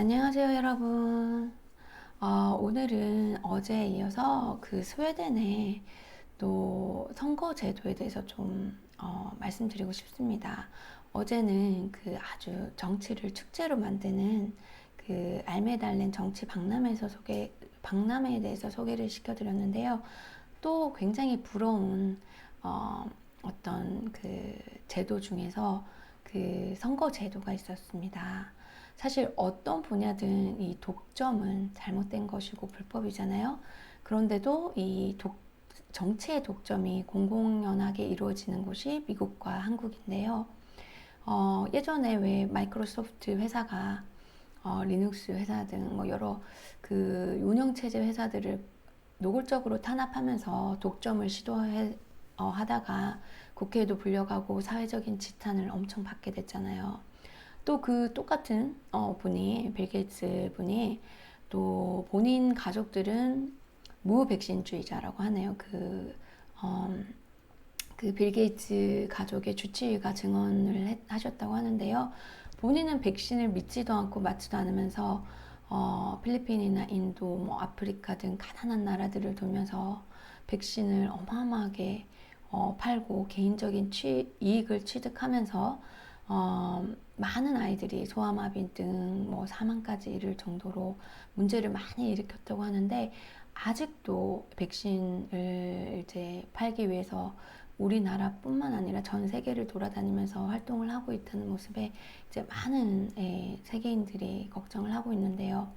안녕하세요, 여러분. 오늘은 어제에 이어서 그 스웨덴의 또 선거 제도에 대해서 좀 말씀드리고 싶습니다. 어제는 그 아주 정치를 축제로 만드는 그 알메달렌 정치 박람회에 대해서 소개를 시켜드렸는데요. 또 굉장히 부러운 어떤 그 제도 중에서 그 선거 제도가 있었습니다. 사실 어떤 분야든 이 독점은 잘못된 것이고 불법이잖아요. 그런데도 정치의 독점이 공공연하게 이루어지는 곳이 미국과 한국인데요. 예전에 왜 마이크로소프트 회사가 리눅스 회사 등 뭐 여러 그 운영체제 회사들을 노골적으로 탄압하면서 독점을 하다가 국회에도 불려가고 사회적인 지탄을 엄청 받게 됐잖아요. 또 그 똑같은 빌 게이츠 분이 또 본인 가족들은 무백신주의자라고 하네요. 빌 게이츠 가족의 주치의가 증언을 하셨다고 하는데요. 본인은 백신을 믿지도 않고 맞지도 않으면서 필리핀이나 인도, 뭐 아프리카 등 가난한 나라들을 돌면서 백신을 어마어마하게 팔고 개인적인 이익을 취득하면서 많은 아이들이 소아마비 등 뭐 사망까지 이를 정도로 문제를 많이 일으켰다고 하는데 아직도 백신을 이제 팔기 위해서 우리나라뿐만 아니라 전 세계를 돌아다니면서 활동을 하고 있다는 모습에 이제 많은 세계인들이 걱정을 하고 있는데요.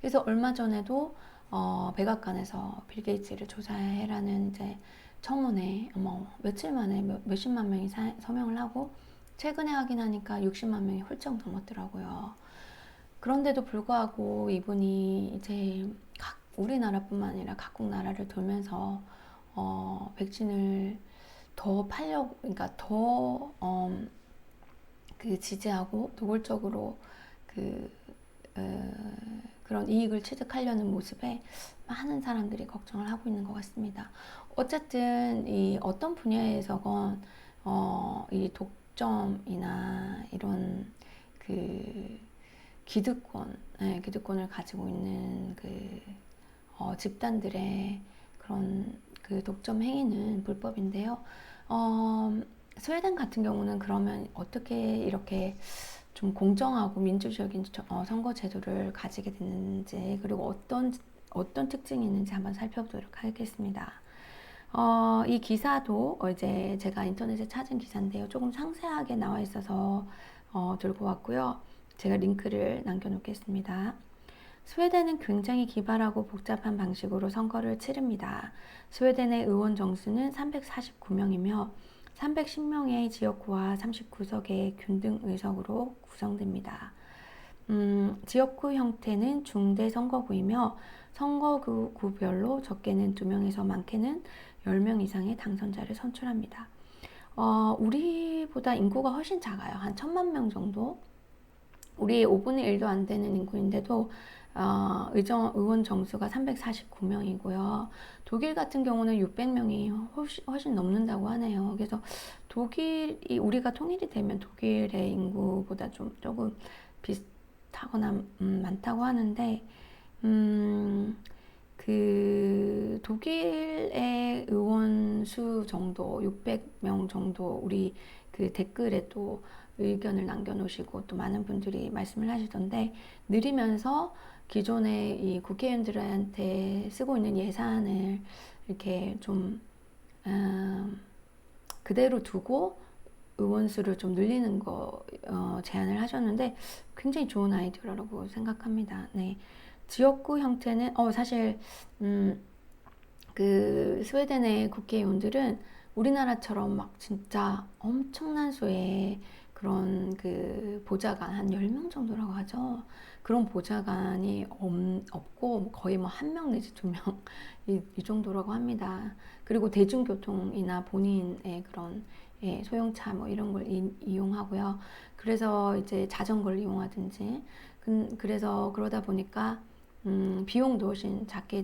그래서 얼마 전에도 백악관에서 빌 게이츠를 조사해라는 이제 청문회 며칠 만에 몇십만 명이 서명을 하고 최근에 확인하니까 60만 명이 훌쩍 넘었더라고요. 그런데도 불구하고 이분이 이제 우리나라뿐만 아니라 각국 나라를 돌면서 백신을 더 팔려고, 그러니까 그 지지하고 노골적으로 그 그런 이익을 취득하려는 모습에 많은 사람들이 걱정을 하고 있는 것 같습니다. 어쨌든 이 어떤 분야에서건 이 독점이나 이런 그 기득권을 가지고 있는 집단들의 그런 그 독점 행위는 불법인데요. 스웨덴 같은 경우는 그러면 어떻게 이렇게 좀 공정하고 민주적인 선거 제도를 가지게 됐는지, 그리고 어떤 특징이 있는지 한번 살펴보도록 하겠습니다. 이 기사도 이제 제가 인터넷에 찾은 기사인데요. 조금 상세하게 나와 있어서 들고 왔고요. 제가 링크를 남겨놓겠습니다. 스웨덴은 굉장히 기발하고 복잡한 방식으로 선거를 치릅니다. 스웨덴의 의원 정수는 349명이며 310명의 지역구와 39석의 균등 의석으로 구성됩니다. 지역구 형태는 중대 선거구이며 선거구별로 적게는 2명에서 많게는 10명 이상의 당선자를 선출합니다. 우리보다 인구가 훨씬 작아요. 한 1000만 명 정도? 우리의 5분의 1도 안 되는 인구인데도 의원 정수가 349명이고요. 독일 같은 경우는 600명이 훨씬 넘는다고 하네요. 그래서 우리가 통일이 되면 독일의 인구보다 조금 비슷하거나 많다고 하는데, 그 독일의 의원 수 정도 600명 정도 우리 그 댓글에 또 의견을 남겨놓으시고 또 많은 분들이 말씀을 하시던데, 느리면서 기존의 이 국회의원들한테 쓰고 있는 예산을 이렇게 좀 그대로 두고 의원 수를 좀 늘리는 거 제안을 하셨는데 굉장히 좋은 아이디어라고 생각합니다. 네. 지역구 형태는 사실 그 스웨덴의 국회의원들은 우리나라처럼 막 진짜 엄청난 수의 그런 그 보좌관 한 10명 정도라고 하죠. 그런 보좌관이 없고 거의 뭐 1명 내지 2명 이 정도라고 합니다. 그리고 대중교통이나 본인의 그런 소형차 뭐 이런 걸 이용하고요. 그래서 이제 자전거를 이용하든지 그래서 그러다 보니까 비용도 훨씬 작게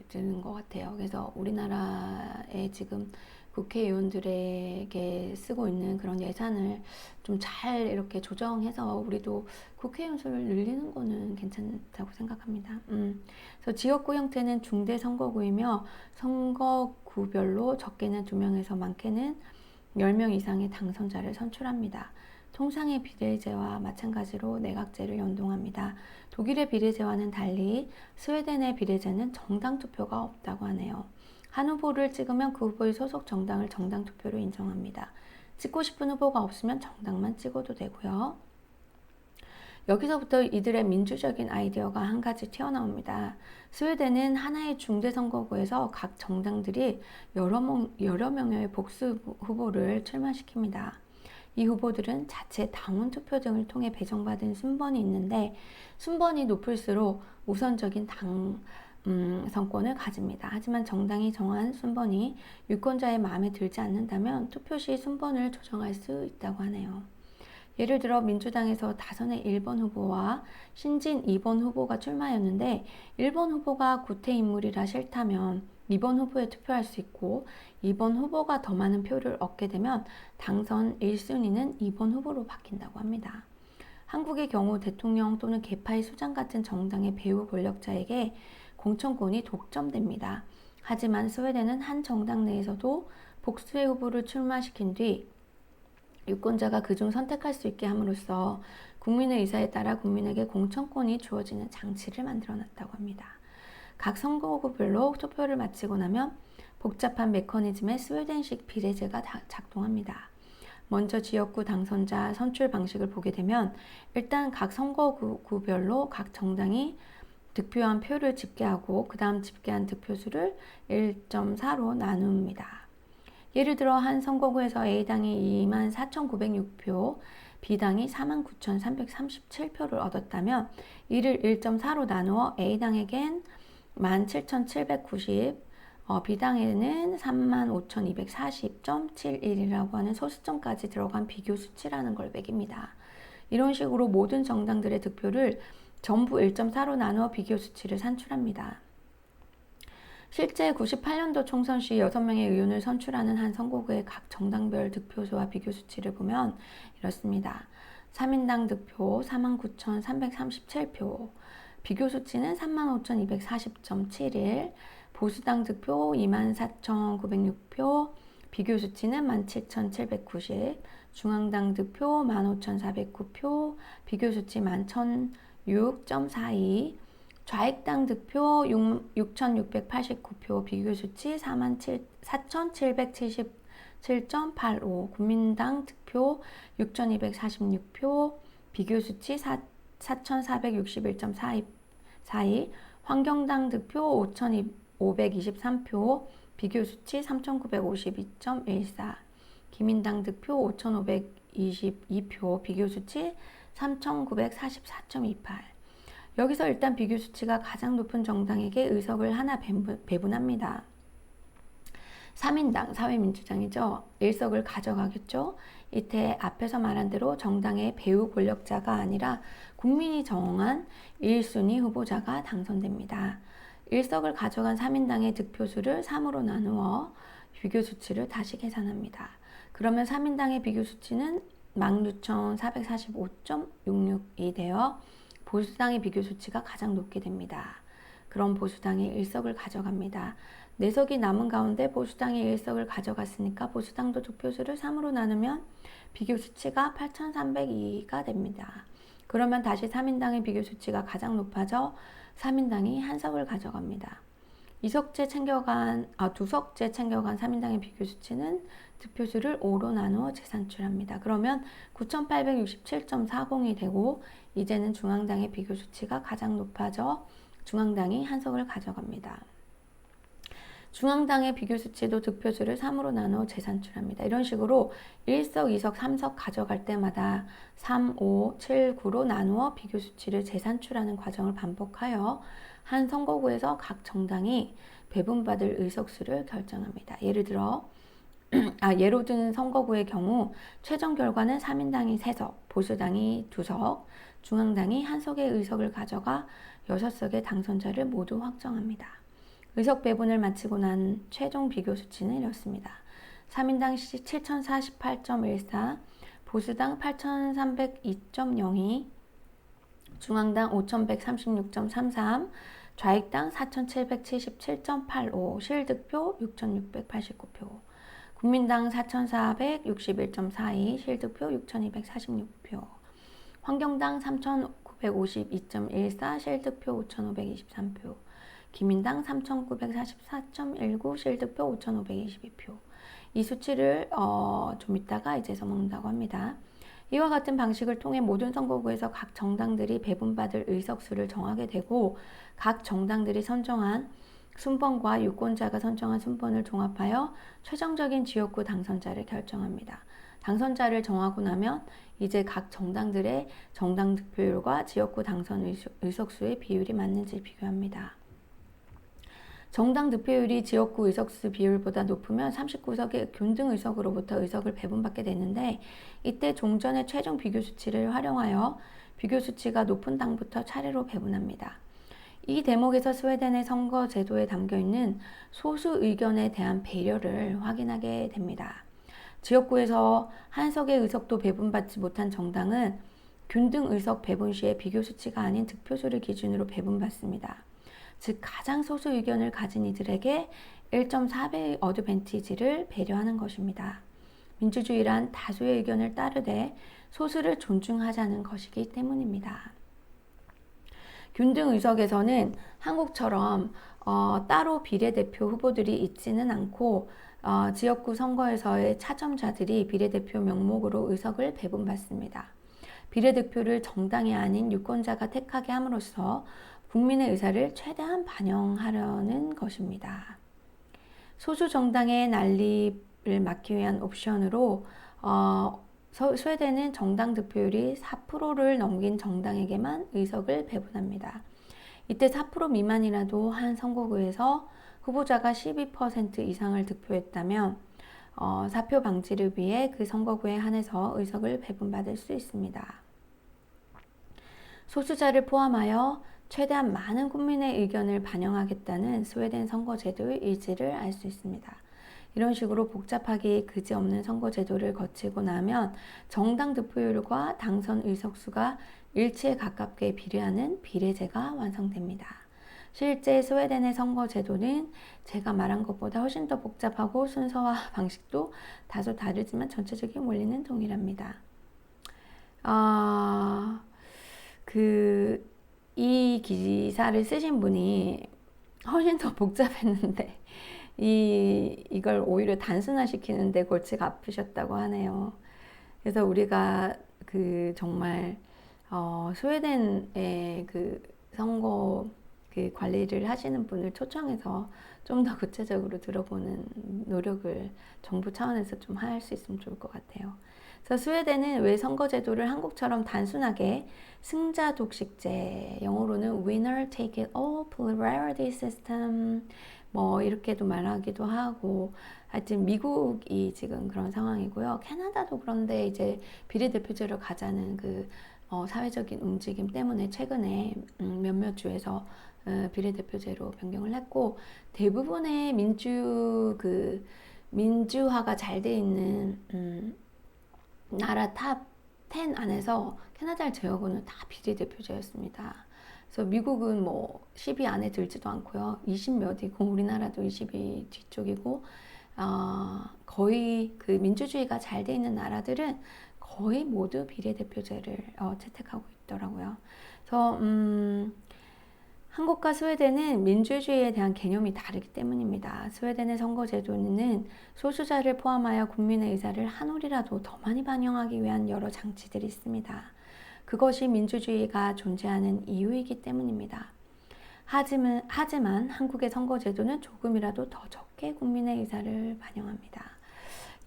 드는 것 같아요. 그래서 우리나라의 지금 국회의원들에게 쓰고 있는 그런 예산을 좀 잘 이렇게 조정해서 우리도 국회의원 수를 늘리는 거는 괜찮다고 생각합니다. 그래서 지역구 형태는 중대 선거구이며 선거구별로 적게는 2명에서 많게는 10명 이상의 당선자를 선출합니다. 통상의 비례제와 마찬가지로 내각제를 연동합니다. 독일의 비례제와는 달리 스웨덴의 비례제는 정당 투표가 없다고 하네요. 한 후보를 찍으면 그 후보의 소속 정당을 정당 투표로 인정합니다. 찍고 싶은 후보가 없으면 정당만 찍어도 되고요. 여기서부터 이들의 민주적인 아이디어가 한 가지 튀어나옵니다. 스웨덴은 하나의 중대 선거구에서 각 정당들이 여러 명의 복수 후보를 출마시킵니다. 이 후보들은 자체 당원 투표 등을 통해 배정받은 순번이 있는데 순번이 높을수록 우선적인 당선권을 가집니다. 하지만 정당이 정한 순번이 유권자의 마음에 들지 않는다면 투표 시 순번을 조정할 수 있다고 하네요. 예를 들어 민주당에서 다선의 1번 후보와 신진 2번 후보가 출마했는데 1번 후보가 구태 인물이라 싫다면 2번 후보에 투표할 수 있고 2번 후보가 더 많은 표를 얻게 되면 당선 1순위는 2번 후보로 바뀐다고 합니다. 한국의 경우 대통령 또는 계파의 수장 같은 정당의 배후 권력자에게 공천권이 독점됩니다. 하지만 스웨덴은 한 정당 내에서도 복수의 후보를 출마시킨 뒤 유권자가 그중 선택할 수 있게 함으로써 국민의 의사에 따라 국민에게 공천권이 주어지는 장치를 만들어놨다고 합니다. 각 선거구별로 투표를 마치고 나면 복잡한 메커니즘의 스웨덴식 비례제가 작동합니다. 먼저 지역구 당선자 선출 방식을 보게 되면 일단 각 선거구별로 각 정당이 득표한 표를 집계하고 그 다음 집계한 득표수를 1.4로 나눕니다. 예를 들어 한 선거구에서 A당이 24,906표, B당이 49,337표를 얻었다면 이를 1.4로 나누어 A당에겐 17,790, B당에는 35,240.71이라고 하는 소수점까지 들어간 비교 수치라는 걸 매깁니다. 이런 식으로 모든 정당들의 득표를 전부 1.4로 나누어 비교 수치를 산출합니다. 실제 98년도 총선 시 6명의 의원을 선출하는 한 선거구의 각 정당별 득표수와 비교 수치를 보면 이렇습니다. 3인당 득표 49,337표, 비교 수치는 35,240.71, 보수당 득표 24,906표, 비교 수치는 17,790, 중앙당 득표 15,409표, 비교 수치 11,006.42, 좌익당 득표 6,689표, 비교 수치 4,777.85, 국민당 득표 6,246표, 비교 수치 4,461.42, 환경당 득표 5,523표, 비교 수치 3,952.14, 기민당 득표 5,522표, 비교 수치 3,944.28. 여기서 일단 비교 수치가 가장 높은 정당에게 의석을 하나 배분합니다. 3인당, 사회민주당이죠. 1석을 가져가겠죠. 이때 앞에서 말한 대로 정당의 배후 권력자가 아니라 국민이 정한 1순위 후보자가 당선됩니다. 1석을 가져간 3인당의 득표수를 3으로 나누어 비교 수치를 다시 계산합니다. 그러면 3인당의 비교 수치는 16,445.66이 되어 보수당의 비교 수치가 가장 높게 됩니다. 그럼 보수당이 1석을 가져갑니다. 4석이 남은 가운데 보수당이 1석을 가져갔으니까 보수당도 득표수를 3으로 나누면 비교 수치가 8,302가 됩니다. 그러면 다시 3인당의 비교 수치가 가장 높아져 3인당이 1석을 가져갑니다. 2석째 챙겨간 3인당의 비교 수치는 득표수를 5로 나누어 재산출합니다. 그러면 9,867.40이 되고 이제는 중앙당의 비교 수치가 가장 높아져 중앙당이 1석을 가져갑니다. 중앙당의 비교 수치도 득표수를 3으로 나누어 재산출합니다. 이런 식으로 1석, 2석, 3석 가져갈 때마다 3, 5, 7, 9로 나누어 비교 수치를 재산출하는 과정을 반복하여 한 선거구에서 각 정당이 배분받을 의석수를 결정합니다. 예를 들어 예로 든 선거구의 경우 최종 결과는 3인당이 3석, 보수당이 2석, 중앙당이 1석의 의석을 가져가 6석의 당선자를 모두 확정합니다. 의석 배분을 마치고 난 최종 비교 수치는 이렇습니다. 3인당 7048.14, 보수당 8302.02, 중앙당 5136.33, 좌익당 4777.85, 실득표 6689표, 국민당 4461.42, 실득표 6246표, 환경당 3952.14, 실득표 5523표, 기민당 3944.19, 실득표 5522표. 이 수치를 좀 이따가 이제 써먹는다고 합니다. 이와 같은 방식을 통해 모든 선거구에서 각 정당들이 배분받을 의석수를 정하게 되고, 각 정당들이 선정한 순번과 유권자가 선정한 순번을 종합하여 최종적인 지역구 당선자를 결정합니다. 당선자를 정하고 나면 이제 각 정당들의 정당 득표율과 지역구 당선 의석수의 비율이 맞는지 비교합니다. 정당 득표율이 지역구 의석수 비율보다 높으면 39석의 균등 의석으로부터 의석을 배분받게 되는데, 이때 종전의 최종 비교 수치를 활용하여 비교 수치가 높은 당부터 차례로 배분합니다. 이 대목에서 스웨덴의 선거 제도에 담겨있는 소수 의견에 대한 배려를 확인하게 됩니다. 지역구에서 한 석의 의석도 배분받지 못한 정당은 균등 의석 배분 시에 비교 수치가 아닌 득표수를 기준으로 배분받습니다. 즉 가장 소수 의견을 가진 이들에게 1.4배의 어드밴티지를 배려하는 것입니다. 민주주의란 다수의 의견을 따르되 소수를 존중하자는 것이기 때문입니다. 균등 의석에서는 한국처럼 따로 비례대표 후보들이 있지는 않고 지역구 선거에서의 차점자들이 비례대표 명목으로 의석을 배분받습니다. 비례대표를 정당이 아닌 유권자가 택하게 함으로써 국민의 의사를 최대한 반영하려는 것입니다. 소수 정당의 난립을 막기 위한 옵션으로 스웨덴은 정당 득표율이 4%를 넘긴 정당에게만 의석을 배분합니다. 이때 4% 미만이라도 한 선거구에서 후보자가 12% 이상을 득표했다면 사표 방지를 위해 그 선거구에 한해서 의석을 배분받을 수 있습니다. 소수자를 포함하여 최대한 많은 국민의 의견을 반영하겠다는 스웨덴 선거제도의 의지를 알 수 있습니다. 이런 식으로 복잡하기 그지없는 선거제도를 거치고 나면 정당 득표율과 당선 의석수가 일치에 가깝게 비례하는 비례제가 완성됩니다. 실제 스웨덴의 선거제도는 제가 말한 것보다 훨씬 더 복잡하고 순서와 방식도 다소 다르지만 전체적인 원리는 동일합니다. 이 기사를 쓰신 분이 훨씬 더 복잡했는데 이걸 오히려 단순화시키는데 골치가 아프셨다고 하네요. 그래서 우리가 정말 스웨덴의 선거 관리를 하시는 분을 초청해서 좀 더 구체적으로 들어보는 노력을 정부 차원에서 좀 할 수 있으면 좋을 것 같아요. 그래서 스웨덴은 왜 선거제도를 한국처럼 단순하게 승자 독식제, 영어로는 winner take it all plurality system 이렇게도 말하기도 하고, 하여튼 미국이 지금 그런 상황이고요. 캐나다도 그런데 이제 비례대표제로 가자는 사회적인 움직임 때문에 최근에 몇몇 주에서 비례대표제로 변경을 했고, 대부분의 민주화가 잘 돼 있는 나라 탑 10 안에서 캐나다를 제외하고는 다 비례대표제였습니다. 그래서 미국은 10위 안에 들지도 않고요. 20몇이고 우리나라도 20위 뒤쪽이고, 거의 민주주의가 잘 돼 있는 나라들은 거의 모두 비례대표제를 채택하고 있더라고요. 그래서 한국과 스웨덴은 민주주의에 대한 개념이 다르기 때문입니다. 스웨덴의 선거제도는 소수자를 포함하여 국민의 의사를 한 올이라도 더 많이 반영하기 위한 여러 장치들이 있습니다. 그것이 민주주의가 존재하는 이유이기 때문입니다. 하지만 한국의 선거제도는 조금이라도 더 적게 국민의 의사를 반영합니다.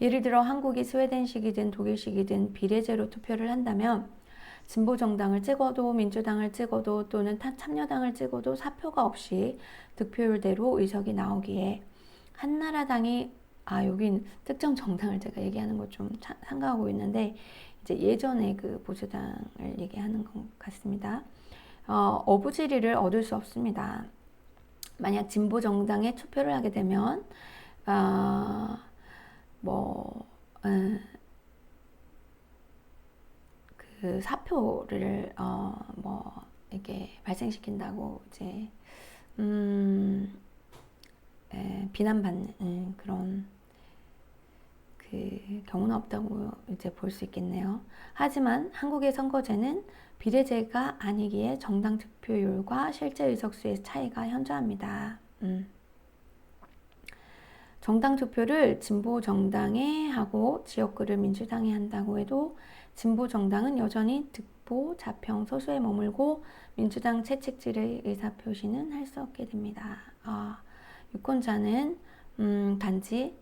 예를 들어 한국이 스웨덴식이든 독일식이든 비례제로 투표를 한다면 진보정당을 찍어도 민주당을 찍어도 또는 참여당을 찍어도 사표가 없이 득표율대로 의석이 나오기에 한나라당이 여긴 특정 정당을 제가 얘기하는 거 좀 상가하고 있는데 이제 예전에 보수당을 얘기하는 것 같습니다. 어부지리를 얻을 수 없습니다. 만약 진보정당에 투표를 하게 되면 뭐, 그 사표를, 뭐, 이렇게 발생시킨다고 이제, 비난받는 그런 그 경우는 없다고 이제 볼 수 있겠네요. 하지만 한국의 선거제는 비례제가 아니기에 정당 득표율과 실제 의석수의 차이가 현저합니다. 정당 투표를 진보 정당에 하고 지역구를 민주당에 한다고 해도 진보 정당은 여전히 득보, 자평, 소수에 머물고 민주당 채찍질의 의사표시는 할 수 없게 됩니다. 유권자는 단지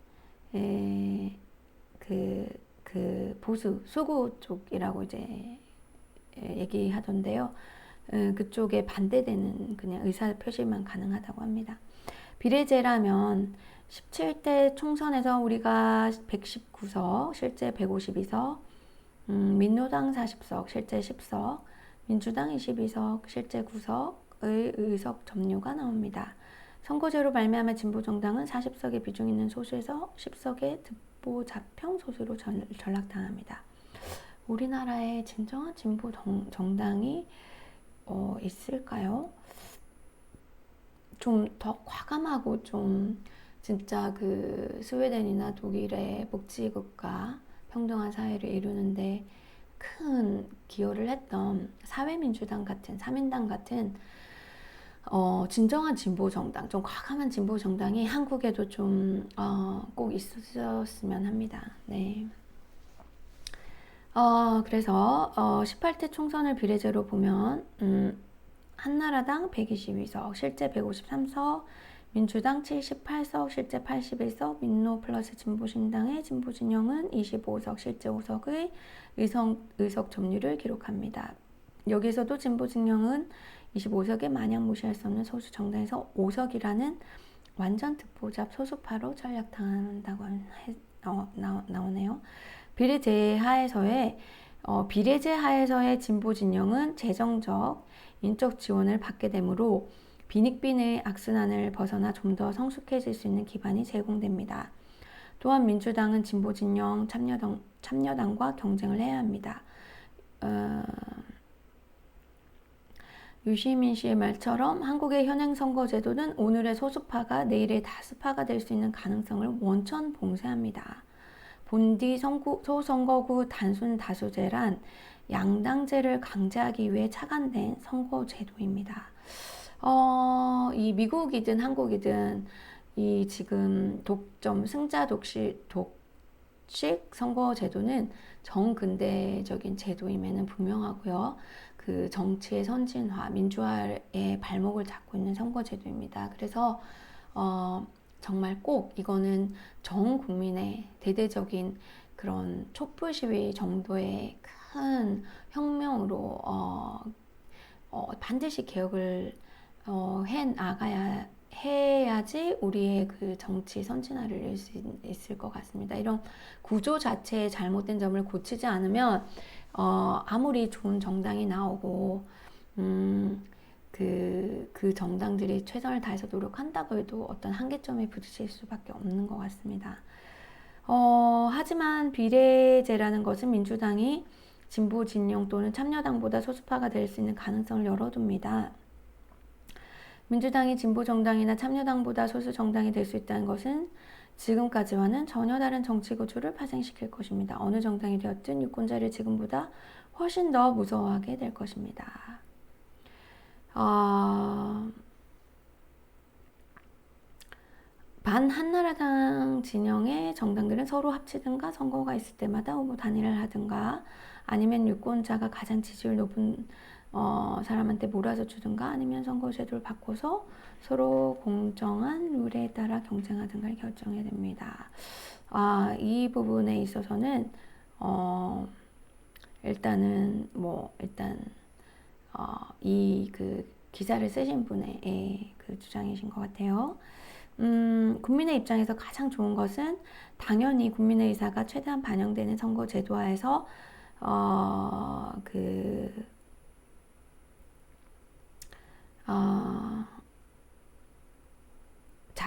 그 보수, 수구 쪽이라고 이제 얘기하던데요. 그쪽에 반대되는 그냥 의사표시만 가능하다고 합니다. 비례제라면 17대 총선에서 우리가 119석, 실제 152석, 민노당 40석, 실제 10석, 민주당 22석, 실제 9석의 의석 점유가 나옵니다. 선거제로 말미암아 진보정당은 40석의 비중 있는 소수에서 10석의 득보 자평 소수로 전락당합니다. 우리나라에 진정한 진보 정당이 있을까요? 좀 더 과감하고 좀 진짜 그 스웨덴이나 독일의 복지국가 평등한 사회를 이루는데 큰 기여를 했던 사회민주당 같은 사민당 같은 진정한 진보 정당, 좀 과감한 진보 정당이 한국에도 좀 꼭 있었으면 합니다. 네. 그래서 18대 총선을 비례제로 보면 한나라당 122석, 실제 153석, 민주당 78석, 실제 81석, 민노 플러스 진보신당의 진보진영은 25석, 실제 5석의 의석 점유를 기록합니다. 여기서도 진보진영은 25석에 마냥 무시할 수 없는 소수 정당에서 5석이라는 완전 득보잡 소수파로 전락당한다고 나오네요. 비례제 하에서의 진보 진영은 재정적, 인적 지원을 받게 되므로 빈익빈의 악순환을 벗어나 좀 더 성숙해질 수 있는 기반이 제공됩니다. 또한 민주당은 진보 진영 참여당과 경쟁을 해야 합니다. 유시민 씨의 말처럼 한국의 현행 선거제도는 오늘의 소수파가 내일의 다수파가 될 수 있는 가능성을 원천 봉쇄합니다. 본디 소선거구 단순 다수제란 양당제를 강제하기 위해 착안된 선거제도입니다. 이 미국이든 한국이든 이 지금 승자 독식 선거제도는 정근대적인 제도임에는 분명하고요. 그 정치의 선진화, 민주화의 발목을 잡고 있는 선거제도입니다. 그래서 정말 꼭 이거는 전 국민의 대대적인 그런 촛불 시위 정도의 큰 혁명으로 반드시 개혁을 해야지 우리의 그 정치 선진화를 이룰 수 있을 것 같습니다. 이런 구조 자체의 잘못된 점을 고치지 않으면 아무리 좋은 정당이 나오고 그 정당들이 최선을 다해서 노력한다고 해도 어떤 한계점에 부딪힐 수밖에 없는 것 같습니다. 하지만 비례제라는 것은 민주당이 진보 진영 또는 참여당보다 소수파가 될 수 있는 가능성을 열어둡니다. 민주당이 진보 정당이나 참여당보다 소수 정당이 될 수 있다는 것은 지금까지와는 전혀 다른 정치 구조를 파생시킬 것입니다. 어느 정당이 되었든 유권자를 지금보다 훨씬 더 무서워하게 될 것입니다. 반한나라당 진영의 정당들은 서로 합치든가 선거가 있을 때마다 후보 단일화를 하든가 아니면 유권자가 가장 지지율 높은 사람한테 몰아서 주든가 아니면 선거제도를 바꿔서 서로 공정한 룰에 따라 경쟁하든가를 결정해야 됩니다. 이 부분에 있어서는 일단 이 그 기사를 쓰신 분의 그 주장이신 것 같아요. 국민의 입장에서 가장 좋은 것은 당연히 국민의 의사가 최대한 반영되는 선거 제도화에서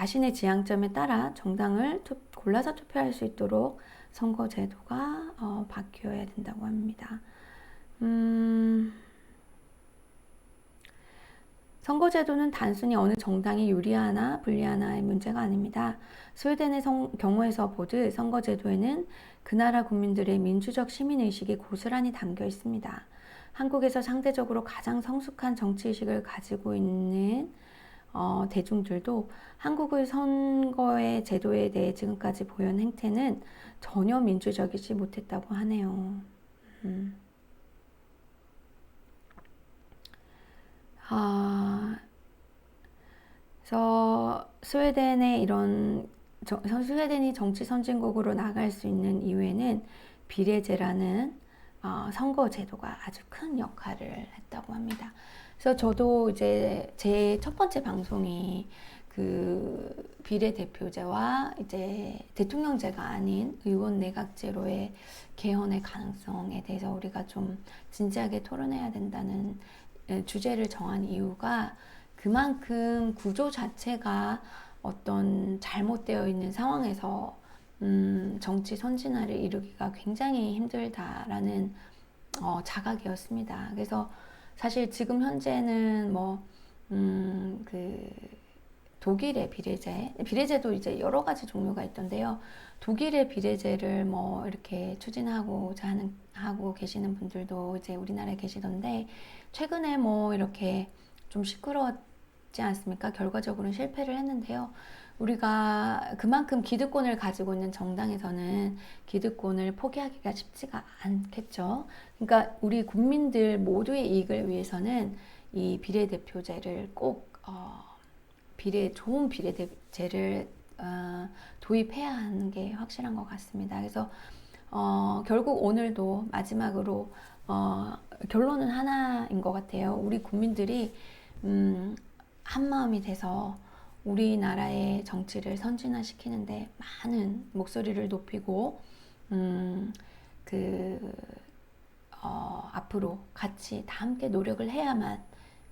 자신의 지향점에 따라 정당을 골라서 투표할 수 있도록 선거제도가 바뀌어야 된다고 합니다. 선거제도는 단순히 어느 정당이 유리하나 불리하나의 문제가 아닙니다. 스웨덴의 경우에서 보듯 선거제도에는 그 나라 국민들의 민주적 시민의식이 고스란히 담겨 있습니다. 한국에서 상대적으로 가장 성숙한 정치의식을 가지고 있는 대중들도 한국의 선거의 제도에 대해 지금까지 보여온 행태는 전혀 민주적이지 못했다고 하네요. 그래서 스웨덴이 정치 선진국으로 나갈 수 있는 이유에는 비례제라는 선거 제도가 아주 큰 역할을 했다고 합니다. 그래서 저도 이제 제 첫 번째 방송이 그 비례대표제와 이제 대통령제가 아닌 의원 내각제로의 개헌의 가능성에 대해서 우리가 좀 진지하게 토론해야 된다는 주제를 정한 이유가 그만큼 구조 자체가 어떤 잘못되어 있는 상황에서 정치 선진화를 이루기가 굉장히 힘들다라는 자각이었습니다. 그래서 사실 지금 현재는 그 독일의 비례제도 이제 여러 가지 종류가 있던데요. 독일의 비례제를 이렇게 추진하고자 하고 계시는 분들도 이제 우리나라에 계시던데, 최근에 이렇게 좀 시끄러웠지 않습니까? 결과적으로는 실패를 했는데요. 우리가 그만큼 기득권을 가지고 있는 정당에서는 기득권을 포기하기가 쉽지가 않겠죠. 그러니까 우리 국민들 모두의 이익을 위해서는 이 비례대표제를 꼭 좋은 비례대제를 도입해야 하는 게 확실한 것 같습니다. 그래서 결국 오늘도 마지막으로 결론은 하나인 것 같아요. 우리 국민들이 한 마음이 돼서 우리나라의 정치를 선진화시키는데 많은 목소리를 높이고 앞으로 같이 다 함께 노력을 해야만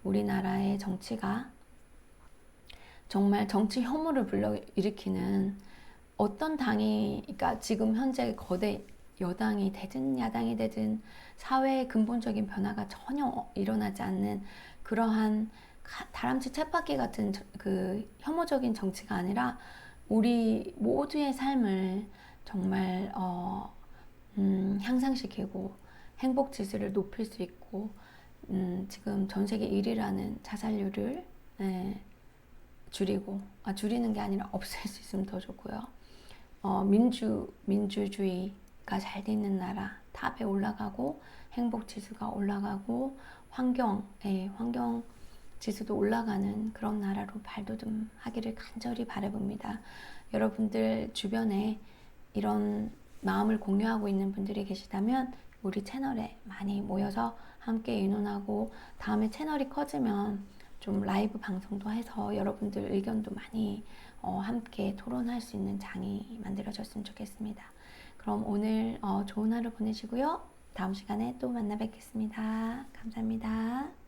우리나라의 정치가 정말 정치 혐오를 불러일으키는 어떤 그러니까 지금 현재 거대 여당이 되든 야당이 되든 사회의 근본적인 변화가 전혀 일어나지 않는 그러한 다람쥐 쳇바퀴 같은 그 혐오적인 정치가 아니라 우리 모두의 삶을 정말 향상시키고 행복 지수를 높일 수 있고 지금 전 세계 1위라는 자살률을 줄이는 게 아니라 없앨 수 있으면 더 좋고요. 민주주의가 잘 돼 있는 나라 탑에 올라가고 행복 지수가 올라가고 환경 지수도 올라가는 그런 나라로 발돋움하기를 간절히 바라봅니다. 여러분들 주변에 이런 마음을 공유하고 있는 분들이 계시다면 우리 채널에 많이 모여서 함께 의논하고, 다음에 채널이 커지면 좀 라이브 방송도 해서 여러분들 의견도 많이 함께 토론할 수 있는 장이 만들어졌으면 좋겠습니다. 그럼 오늘 좋은 하루 보내시고요. 다음 시간에 또 만나 뵙겠습니다. 감사합니다.